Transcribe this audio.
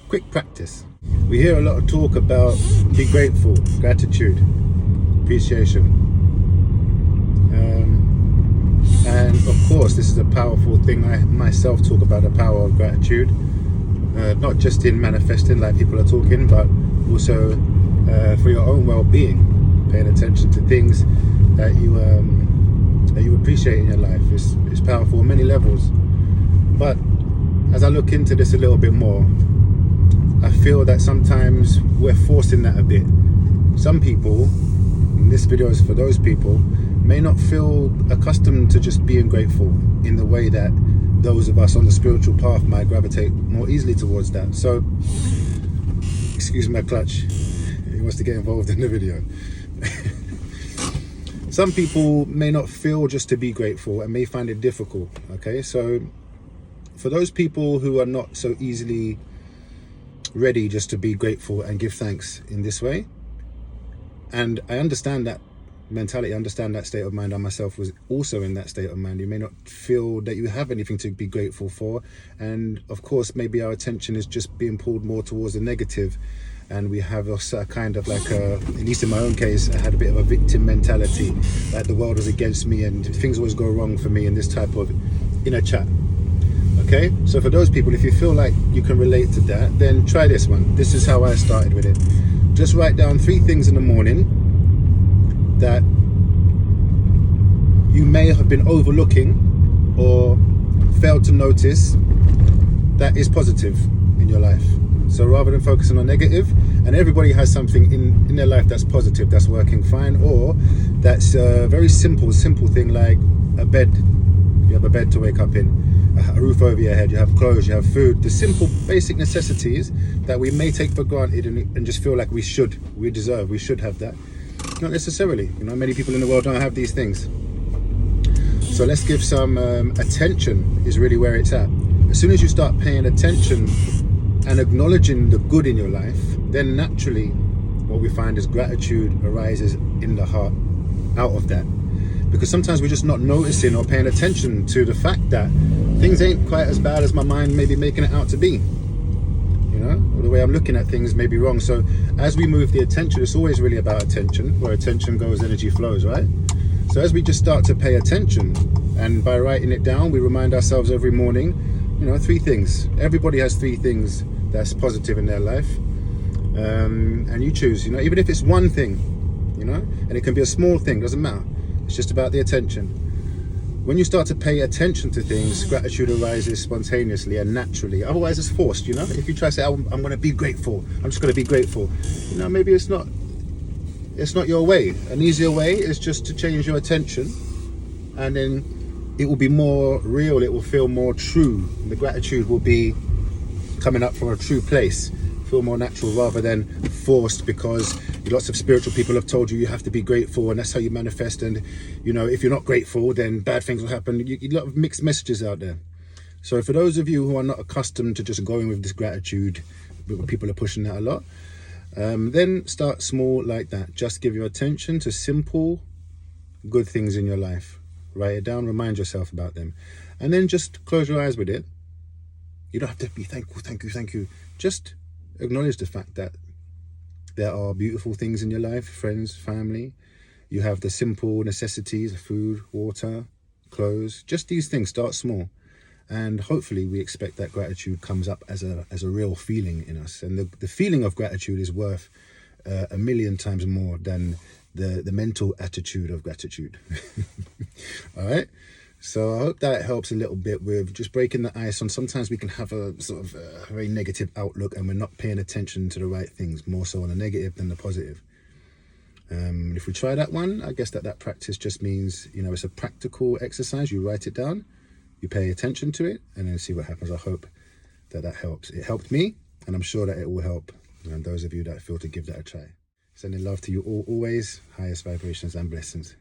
quick practice. We hear a lot of talk about be grateful, gratitude, appreciation. And of course, this is a powerful thing. I myself talk about the power of gratitude, not just in manifesting like people are talking, but also for your own well-being, paying attention to things that you appreciate in your life. It's powerful on many levels. But as I look into this a little bit more, I feel that sometimes we're forcing that a bit. Some people, and this video is for those people, may not feel accustomed to just being grateful in the way that those of us on the spiritual path might gravitate more easily towards that. So, excuse my clutch, he wants to get involved in the video. Some people may not feel just to be grateful and may find it difficult, okay? So for those people who are not so easily ready just to be grateful and give thanks in this way, and I understand that mentality, I understand that state of mind. I myself was also in that state of mind. You may not feel that you have anything to be grateful for, and of course maybe our attention is just being pulled more towards the negative, and we have a kind of like at least in my own case, I had a bit of a victim mentality, that the world was against me and things always go wrong for me, in this type of inner chat. Okay, so for those people, if you feel like you can relate to that, then try this one. This is how I started with it. Just write down 3 things in the morning that you may have been overlooking or failed to notice that is positive in your life. So rather than focusing on negative, and everybody has something in their life that's positive, that's working fine, or that's a very simple thing like a bed. You have a bed to wake up in, a roof over your head, you have clothes, you have food, the simple basic necessities that we may take for granted and just feel like we should have that. Not necessarily, many people in the world don't have these things. So let's give some attention is really where it's at. As soon as you start paying attention and acknowledging the good in your life, then naturally what we find is gratitude arises in the heart out of that. Because sometimes we're just not noticing or paying attention to the fact that things ain't quite as bad as my mind may be making it out to be. Or the way I'm looking at things may be wrong. So as we move the attention, it's always really about attention. Where attention goes, energy flows, right? So as we just start to pay attention, and by writing it down, we remind ourselves every morning, 3 things. Everybody has 3 things that's positive in their life. And you choose, even if it's one thing, and it can be a small thing, doesn't matter. It's just about the attention. When you start to pay attention to things, gratitude arises spontaneously and naturally. Otherwise, it's forced, If you try to say, I'm going to be grateful, I'm just going to be grateful, maybe it's not your way. An easier way is just to change your attention, and then it will be more real, it will feel more true. The gratitude will be coming up from a true place, feel more natural rather than forced, because lots of spiritual people have told you have to be grateful and that's how you manifest, and if you're not grateful then bad things will happen. A lot of mixed messages out there. So for those of you who are not accustomed to just going with this gratitude, people are pushing that a lot, then start small like that. Just give your attention to simple good things in your life. Write it down, remind yourself about them, and then just close your eyes with it. You don't have to be thank you. Just acknowledge the fact that there are beautiful things in your life, friends, family. You have the simple necessities, food, water, clothes, just these things. Start small. And hopefully we expect that gratitude comes up as a real feeling in us. And the feeling of gratitude is worth 1,000,000 times more than the mental attitude of gratitude. All right. So I hope that helps a little bit with just breaking the ice on sometimes we can have a sort of a very negative outlook and we're not paying attention to the right things, more so on the negative than the positive. If we try that one, I guess that practice just means, it's a practical exercise. You write it down, you pay attention to it, and then see what happens. I hope that helps. It helped me, and I'm sure that it will help those of you that feel to give that a try. Sending love to you all always, highest vibrations and blessings.